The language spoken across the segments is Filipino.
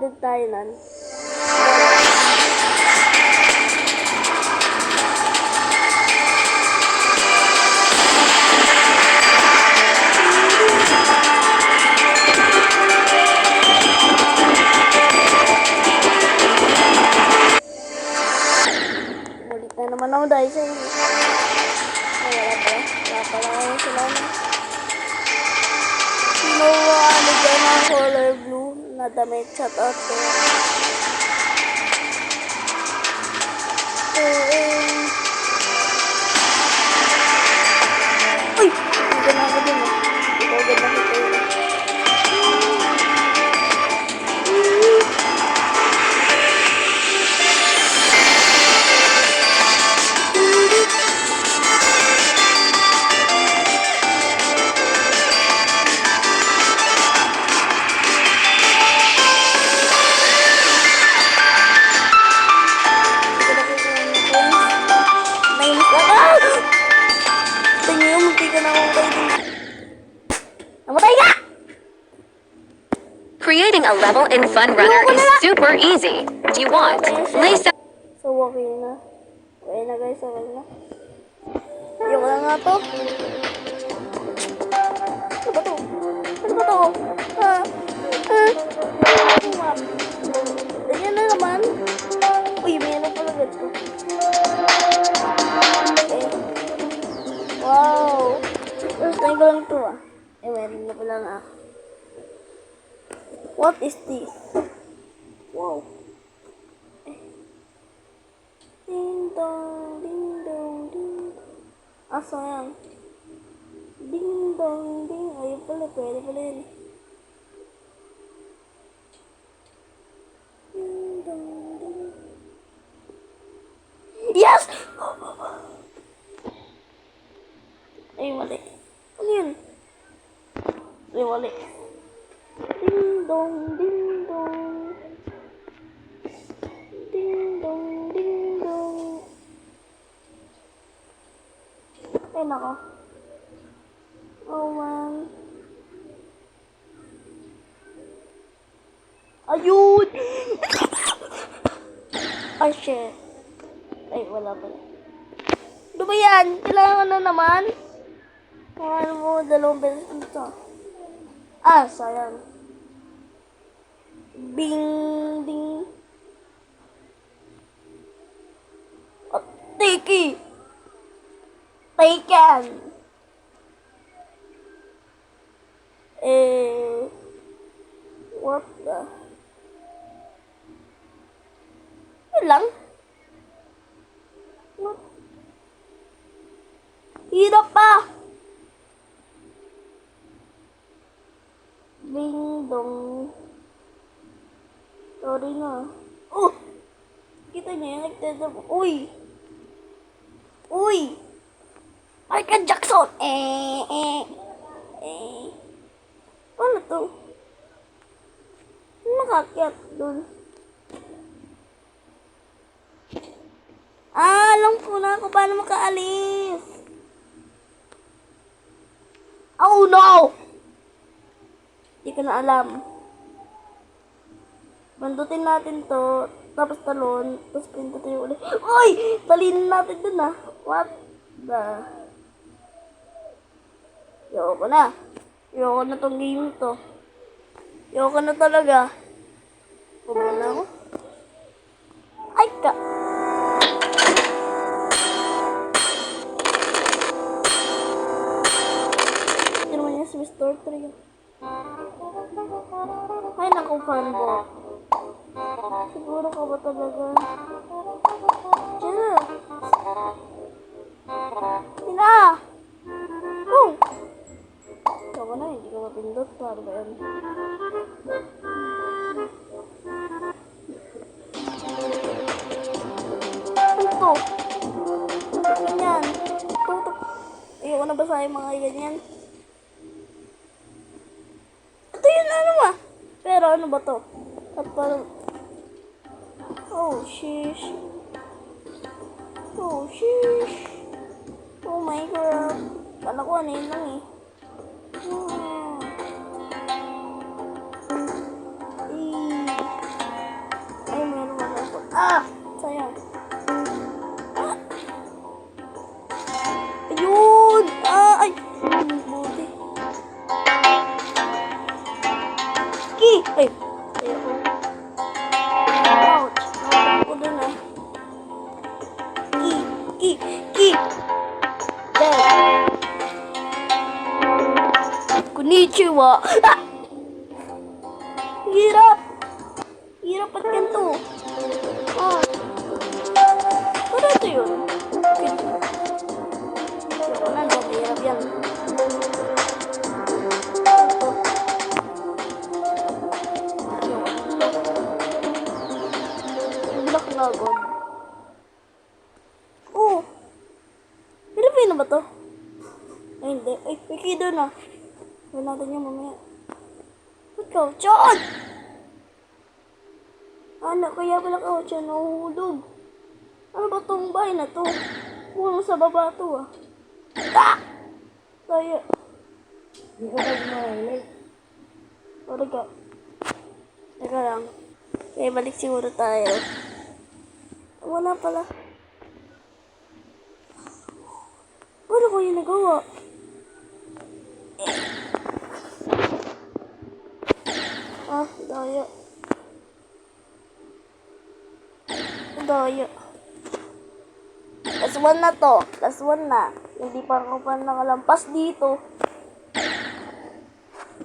din tayo nan. Mulit na naman ako dahil sa inyo. Wala pala kayo sila na. Sino ano dyan ang color blue na damit? Shout out ko. Uy! Hindi na ako din eh. Ikaw agad nakita yun. Creating a level in Fun Runner is super easy. Do you want? Lisa. So, okay na. Okay na guys, okay na. Yung lang nga to. Ano ba to? Ano ba to? Ganyan na naman. Uy, meron pala ganito. Okay. Wow. First time ko lang to ah. Eh, meron na pala nga. What is this? Wow. Ding dong, ding dong, ding. Asa yan? Ding dong, ding. Ayun pala, pwede pala yun. Ding dong, ding. Yes! Ay, mali. Ano yun? Ay, mali. Ding dong, ding dong. Ding dong, ding dong. Ay, nako. Oh, man. Ayun! Ay, shit. Ay, wala pala. Ano ba yan? Kailangan na naman? Ano mo, 2 beses dito. Ah, sayang. Bing, ding. Oh, Tiki. Taken. What the? Yun lang. What? Hirap pa. Ding dong. Sorry na. Oh! Kita niyo yung nagtedap. Uy! Uy! Michael Jackson! Paano to? Nakakyat dun. Ah, alam ko na kung paano makaalis. Oh no! Hindi ko na alam. Bandutin natin to, tapos talon, tapos pindutin yung ulit. Uy! Talinin natin dun ah. What the? Yoko na. Yoko na tong game to. Yoko na talaga. Pumala na ako. Ay ka! Ito naman yung si Mr. 3. Ay, naku, fanboy. Siguro ka ba talaga? Diyan. Sina! Oh! Ikaw na, hindi ka mapindot. Paano ba yan? Ano to? Ano ganyan? Tutok. Ayoko na basahin mga ganyan. Ito yun ano ah. Pero ano ba to? At parang... Oh, sheesh. Oh, sheesh. Oh my god. Kala ko ano yun lang eh. konnichiwa. Ah! Hirap. Hirap at ganito. Ah. Ano ito yun? Ito na, no? Hirap yan. Ito. Block na agad. Oh. Pilipino ba to? Ay, hindi. Ay, may kido na. Gawin natin yung mamaya. Ba't ka? Tiyan! Ano, kaya pala ka, tiyan, nahuhulog. Ano ba tong bahay na to? Puno sa baba to, ah. Ah! Kaya. Hindi ka ba gumahilig? Sorry ka. Teka lang. Okay, balik siguro tayo. Wala pala. Paano ko yung nagawa? Ah, daya. Daya. Last one na to. Last one na. Hindi pa ako pa nakalampas dito.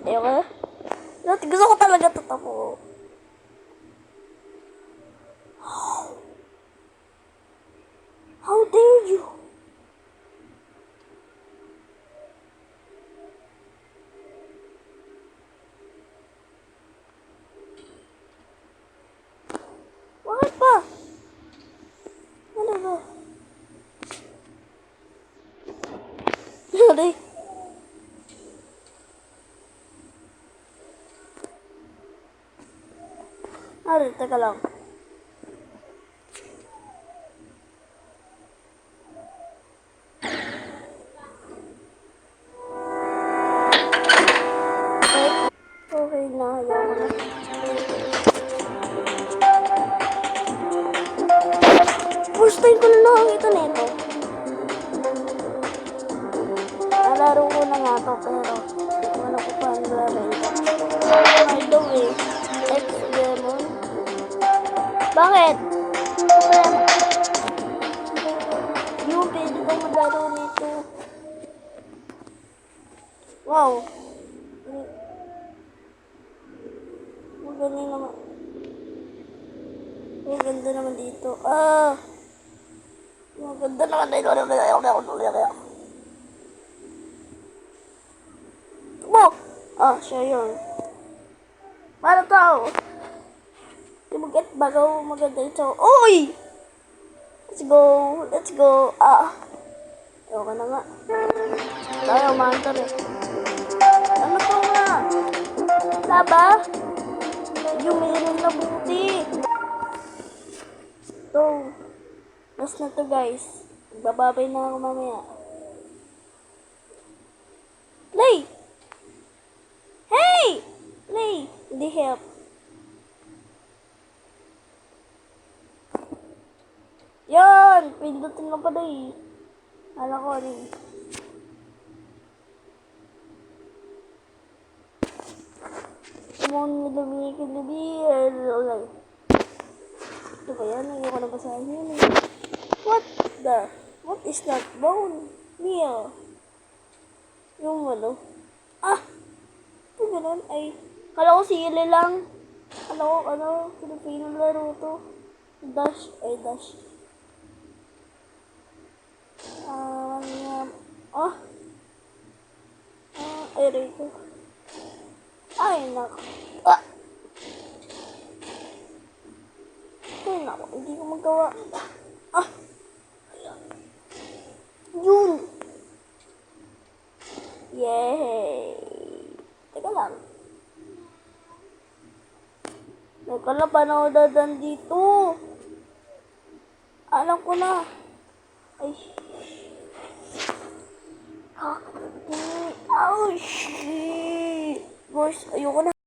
Ayoko. Gusto ko talaga ito tapo. How dare you? Bakit ba? Ano ba? Sorry. Ari, teka lang. Okay na, ayaw ko na. First time ko na nakakita nito. Nalaro ko na nga to, pero wala ko pa ang laro ito. By the way, X-Demon. Bakit? Yung pwede kong maglaro nito. Wow. Magaling naman. Maganda naman dito. Ah! Maganda naman dito. Mo! Ah, siya yun. Para tao. Tumagat bago maganda ito. Uy! Let's go. Let's go. Ah. Ayoko na nga. Tayo, umantar eh. Ano to nga? Laba? Yung meron na buti. Ito. Last na to guys. Bababay na ako mamaya. Play! Hey! Play! Hindi help. Yan! Pindutin lang pala eh. Alam ko rin. Kumon nilubi. Okay. Ito ba yan? Hindi ko na basahin yun eh. What is that? Bone meal. Yung ano? Ah! Ito ganun ay. Kala ko sili lang. Filipino laro to. Dash. Aray ko. Ay, nako. Ah! Ay, nako. Hindi ko magawa. Ah! Yun! Yay! Teka lang. Teka lang, paano ako dadan dito? Alam ko na. Ay. Oh, shit. Guys, ayoko na.